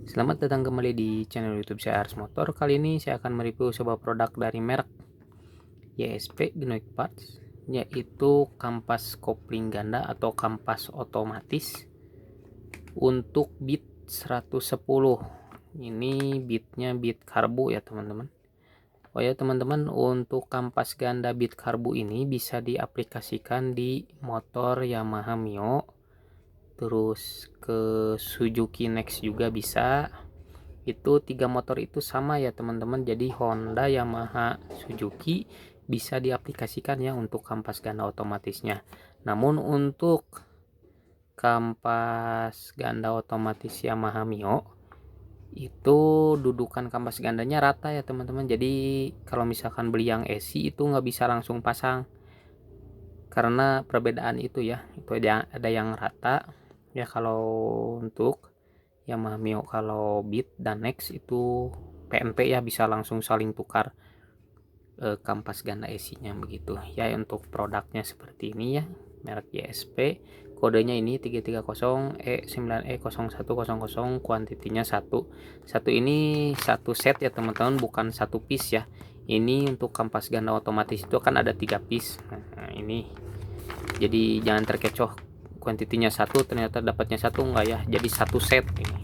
Selamat datang kembali di channel YouTube saya Ars Motor. Kali ini saya akan mereview sebuah produk dari merek YSP Genoid Parts, yaitu kampas kopling ganda atau kampas otomatis untuk bit 110. Ini bitnya bit karbu ya teman-teman. Oh ya teman-teman, untuk kampas ganda bit karbu ini bisa diaplikasikan di motor Yamaha Mio, terus ke Suzuki Next juga bisa. Itu tiga motor itu sama ya teman-teman, jadi Honda, Yamaha, Suzuki bisa diaplikasikan ya untuk kampas ganda otomatisnya. Namun untuk kampas ganda otomatis Yamaha Mio itu dudukan kampas gandanya rata ya teman-teman, jadi kalau misalkan beli yang AC itu nggak bisa langsung pasang karena perbedaan itu ya, itu ada yang rata ya. Kalau untuk Yamaha Mio, kalau Beat dan Next itu PNP ya, bisa langsung saling tukar kampas ganda AC-nya begitu ya. Untuk produknya seperti ini ya, merek YSP, kodenya ini 330E9E0100, kuantitinya 1 ini satu set ya teman-teman, bukan satu piece ya. Ini untuk kampas ganda otomatis itu kan ada 3 piece. Nah, ini jadi jangan terkecoh, kuantitinya 1 ternyata dapatnya 1, enggak ya, jadi satu set ini.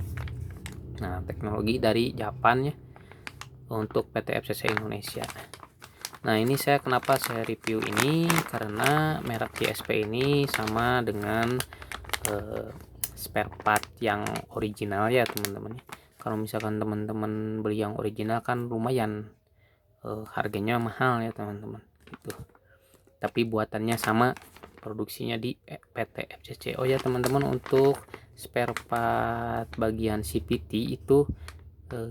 Nah, teknologi dari Japan ya untuk PT FCC Indonesia. Nah, ini kenapa saya review ini, karena merek YSP ini sama dengan spare part yang original ya teman-teman. Kalau misalkan teman-teman beli yang original kan lumayan harganya mahal ya teman-teman gitu. Tapi buatannya sama, produksinya di PT FCC. Oh ya teman-teman, untuk spare part bagian CVT itu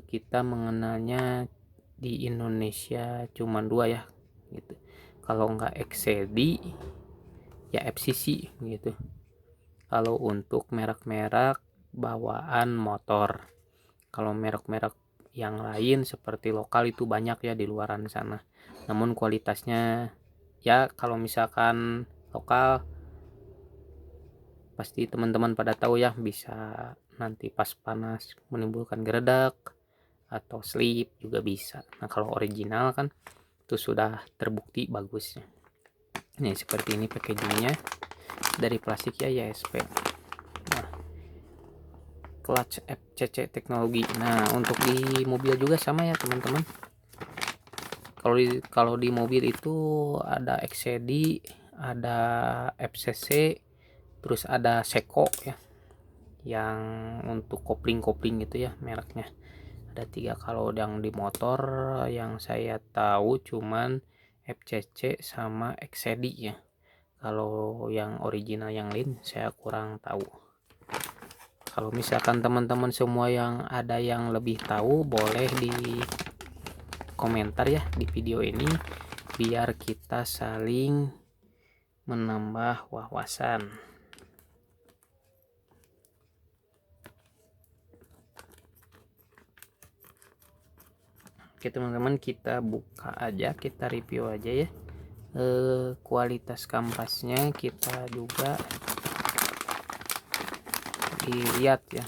kita mengenalnya di Indonesia cuma 2 ya gitu. Kalau enggak XCD ya FCC gitu. Kalau untuk merek-merek bawaan motor, kalau merek-merek yang lain seperti lokal itu banyak ya di luaran sana, namun kualitasnya ya kalau misalkan lokal pasti teman-teman pada tahu ya, bisa nanti pas panas menimbulkan geredak atau slip juga bisa. Nah, kalau original kan itu sudah terbukti bagusnya. Nih seperti ini packagingnya, dari plastik ya YSP. Nah, clutch FCC teknologi. Nah, untuk di mobil juga sama ya teman-teman. Kalau di mobil itu ada XCD, ada FCC, terus ada Seiko ya, yang untuk kopling-kopling gitu ya mereknya. Ada 3. Kalau yang di motor yang saya tahu cuman FCC sama XCD ya. Kalau yang original yang lain saya kurang tahu. Kalau misalkan teman-teman semua yang ada yang lebih tahu, boleh di komentar ya di video ini, biar kita saling menambah wawasan. Oke teman-teman, kita buka aja, kita review aja ya. Kualitas kampasnya kita juga dilihat ya,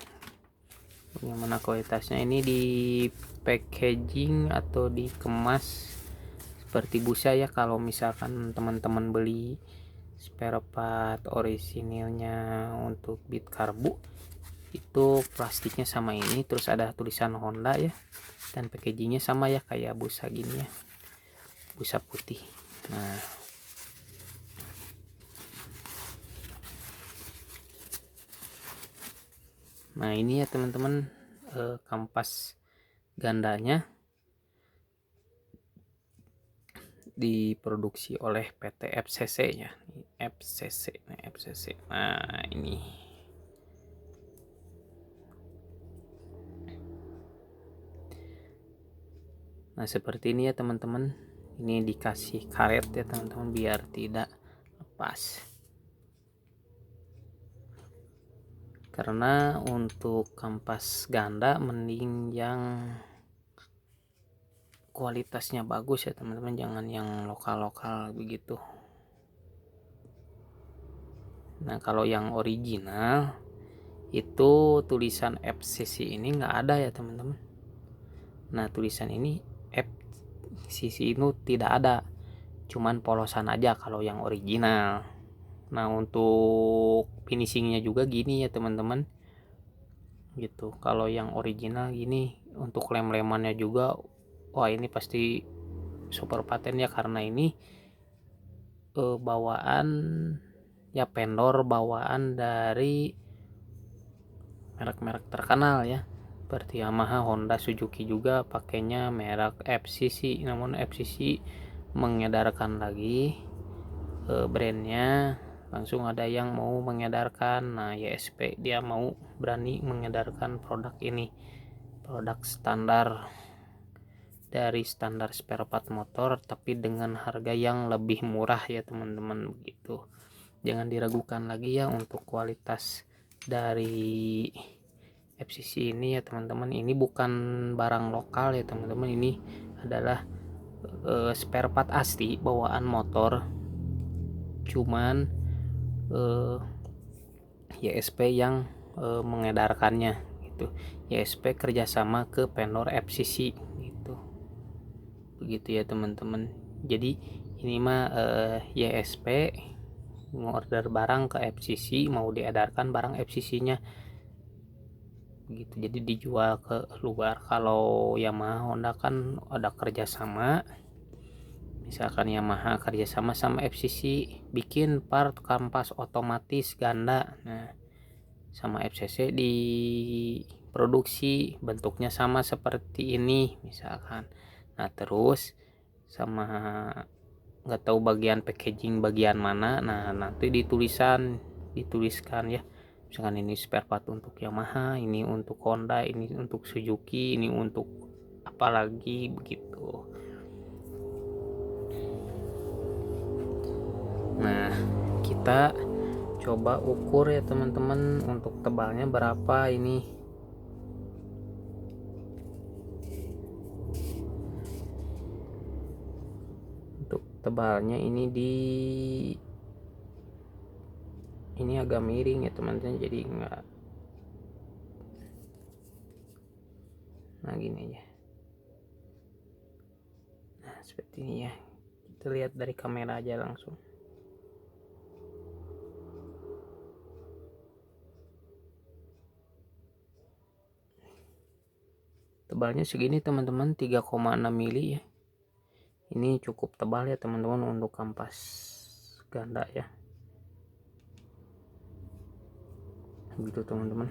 bagaimana kualitasnya. Ini di packaging atau dikemas seperti busa ya. Kalau misalkan teman-teman beli spare part orisinilnya untuk bit karbu, itu plastiknya sama ini, terus ada tulisan Honda ya, dan packagingnya sama ya kayak busa gini ya, busa putih. Nah ini ya teman-teman, kampas gandanya diproduksi oleh PT FCC ya, FCC. Nah ini seperti ini ya teman-teman. Ini dikasih karet ya teman-teman biar tidak lepas, karena untuk kampas ganda mending yang kualitasnya bagus ya teman-teman, jangan yang lokal-lokal begitu. Nah kalau yang original itu tulisan FCC ini nggak ada ya teman-teman. Nah tulisan ini FCC itu tidak ada, cuman polosan aja kalau yang original. Nah untuk finishingnya juga gini ya teman-teman gitu. Kalau yang original gini, untuk lem-lemannya juga wah ini pasti super paten ya, karena ini bawaan ya vendor bawaan dari merek-merek terkenal ya, seperti Yamaha, Honda, Suzuki juga pakainya merek FCC. Namun FCC mengedarkan lagi brandnya, langsung ada yang mau mengedarkan. Nah YSP dia mau berani mengedarkan produk ini, produk standar dari standar spare part motor, tapi dengan harga yang lebih murah ya teman-teman begitu. Jangan diragukan lagi ya untuk kualitas dari FCC ini ya teman-teman. Ini bukan barang lokal ya teman-teman, ini adalah spare part asli bawaan motor, cuman YSP yang mengedarkannya gitu. YSP kerjasama ke vendor FCC gitu, begitu ya teman-teman. Jadi ini mah YSP ngorder barang ke FCC, mau diedarkan barang FCC-nya gitu, jadi dijual ke luar. Kalau Yamaha, Honda kan ada kerjasama, misalkan Yamaha kerjasama sama FCC bikin part kampas otomatis ganda, nah sama FCC diproduksi bentuknya sama seperti ini misalkan. Nah terus sama nggak tahu bagian packaging bagian mana, nah nanti dituliskan ya, misalkan ini spare part untuk Yamaha, ini untuk Honda, ini untuk Suzuki, ini untuk apalagi begitu. Nah kita coba ukur ya teman-teman untuk tebalnya berapa ini. Untuk tebalnya ini agak miring ya teman-teman, jadi enggak, nah gini aja, nah seperti ini ya, kita lihat dari kamera aja langsung. Tebalnya segini teman-teman, 3,6 mili ya. Ini cukup tebal ya teman-teman untuk kampas ganda ya, gitu teman-teman.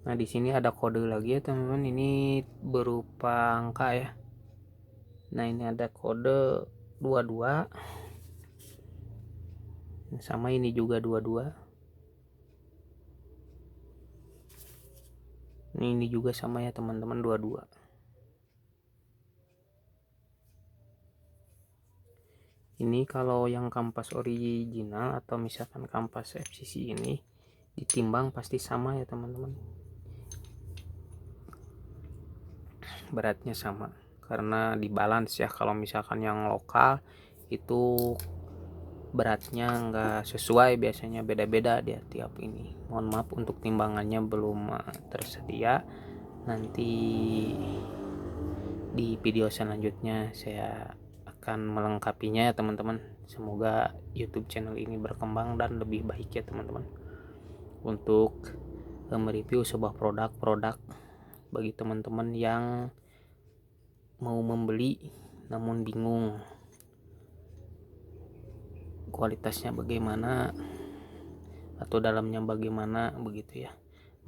Nah di sini ada kode lagi ya teman-teman, ini berupa angka ya. Nah ini ada kode 22, sama ini juga 22. Ini juga sama ya teman-teman, 22. Ini kalau yang kampas original atau misalkan kampas FCC ini ditimbang pasti sama ya teman-teman, beratnya sama karena dibalance ya. Kalau misalkan yang lokal itu beratnya enggak sesuai, biasanya beda-beda dia tiap ini. Mohon maaf untuk timbangannya belum tersedia, nanti di video selanjutnya saya akan melengkapinya ya teman-teman. Semoga YouTube channel ini berkembang dan lebih baik ya teman-teman, untuk mereview sebuah produk bagi teman-teman yang mau membeli namun bingung kualitasnya bagaimana atau dalamnya bagaimana begitu ya.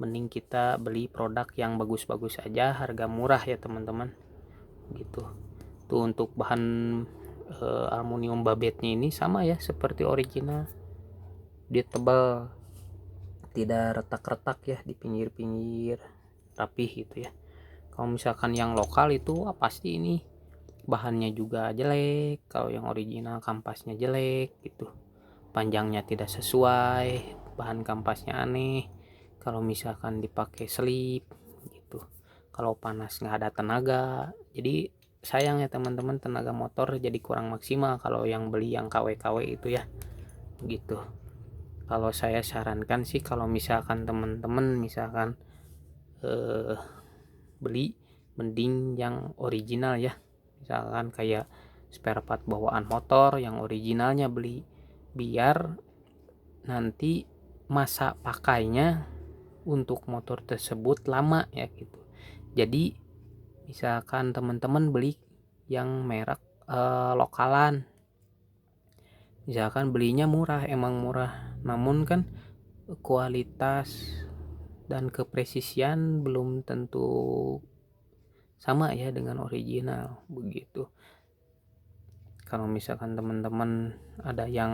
Mending kita beli produk yang bagus-bagus aja, harga murah ya teman-teman gitu. Tuh untuk bahan aluminium babetnya ini sama ya seperti original, dia tebal, tidak retak-retak ya di pinggir-pinggir, rapih gitu ya. Kalau misalkan yang lokal itu pasti ini bahannya juga jelek, kalau yang original kampasnya jelek gitu, panjangnya tidak sesuai, bahan kampasnya aneh, kalau misalkan dipakai selip gitu, kalau panas nggak ada tenaga. Jadi sayang ya teman-teman, tenaga motor jadi kurang maksimal kalau yang beli yang KW-KW itu ya gitu. Kalau saya sarankan sih, kalau misalkan teman-teman misalkan beli, mending yang original ya, misalkan kayak spare part bawaan motor yang originalnya beli, biar nanti masa pakainya untuk motor tersebut lama ya gitu. Jadi misalkan teman-teman beli yang merek lokalan, misalkan belinya murah, emang murah, namun kan kualitas dan kepresisian belum tentu sama ya dengan original begitu. Kalau misalkan teman-teman ada yang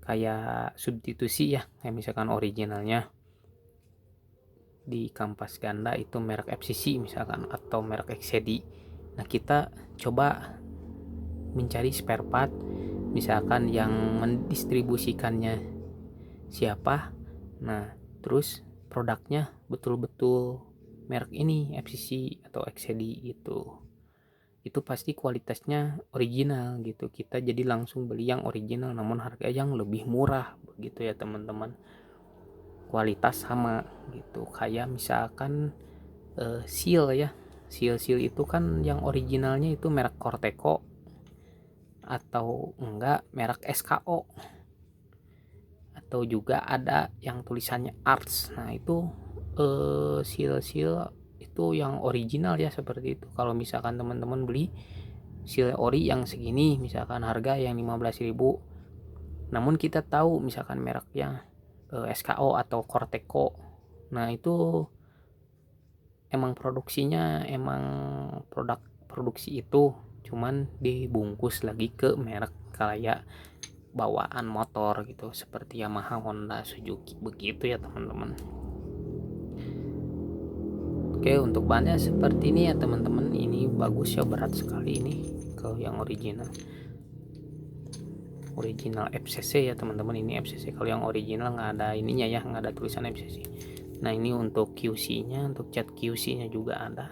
kayak substitusi ya, kayak misalkan originalnya di kampas ganda itu merek FCC misalkan, atau merek XCD, nah kita coba mencari spare part misalkan yang mendistribusikannya siapa, nah terus produknya betul-betul merek ini FCC atau XCD itu pasti kualitasnya original gitu. Kita jadi langsung beli yang original namun harga yang lebih murah begitu ya teman-teman, kualitas sama gitu. Kayak misalkan seal ya, seal itu kan yang originalnya itu merek Corteco atau enggak merek SKO, atau juga ada yang tulisannya Arts. Nah itu seal itu yang original ya, seperti itu. Kalau misalkan teman-teman beli seal ori yang segini, misalkan harga yang 15.000, namun kita tahu misalkan mereknya SKO atau Corteco, nah itu emang produksinya emang produk produksi itu cuman dibungkus lagi ke merek kayak bawaan motor gitu, seperti Yamaha, Honda, Suzuki begitu ya teman-teman. Oke, untuk bahannya seperti ini ya teman-teman. Ini bagus ya, berat sekali ini kalau yang original FCC ya teman-teman. Ini FCC, kalau yang original nggak ada ininya ya, nggak ada tulisan FCC. Nah ini untuk QC nya, untuk cat QC nya juga ada.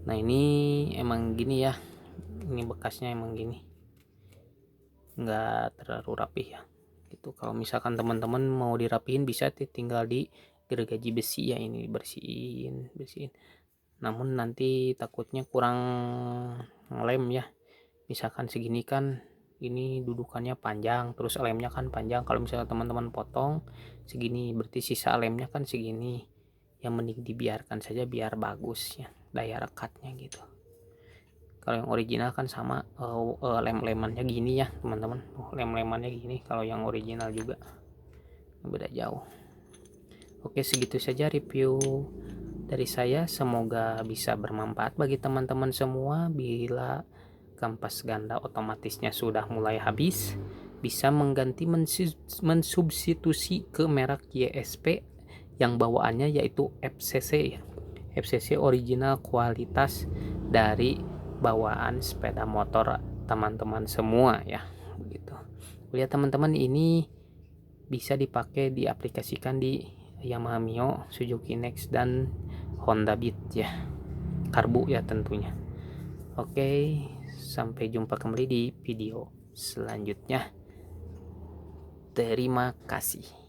Nah ini emang gini ya, ini bekasnya emang gini, nggak terlalu rapi ya gitu. Kalau misalkan teman-teman mau dirapihin bisa tinggal di gergaji besi ya, ini bersihin, namun nanti takutnya kurang lem ya. Misalkan segini kan ini dudukannya panjang, terus lemnya kan panjang. Kalau misalkan teman-teman potong segini, berarti sisa lemnya kan segini, yang mending dibiarkan saja biar bagus ya daya rekatnya gitu. Kalau yang original kan sama lem-lemannya gini ya teman-teman, lem-lemannya gini. Kalau yang original juga beda jauh. Oke, segitu saja review dari saya, semoga bisa bermanfaat bagi teman-teman semua. Bila kampas ganda otomatisnya sudah mulai habis, bisa mengganti mensubstitusi ke merek YSP yang bawaannya yaitu FCC ya. FCC original kualitas dari bawaan sepeda motor teman-teman semua ya begitu. Lihat teman-teman, ini bisa dipakai diaplikasikan di Yamaha Mio, Suzuki Next dan Honda Beat ya, karbu ya tentunya. Oke, sampai jumpa kembali di video selanjutnya. Terima kasih.